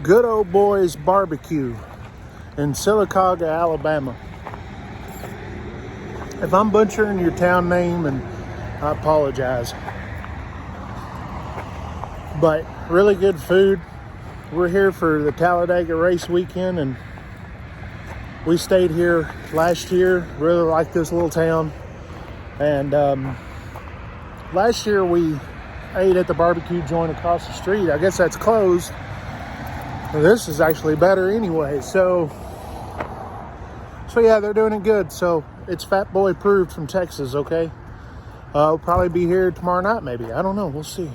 Good Old Boys BBQ in Sylacauga, Alabama. If I'm butchering your town name, and I apologize. But really good food. We're here for the Talladega race weekend, and we stayed here last year. Really like this little town. And last year we ate at the barbecue joint across the street. I guess that's closed. This is actually better anyway. So yeah, they're doing it good. So it's Fat Boy approved from Texas, okay? I'll probably be here tomorrow night maybe. I don't know. We'll see.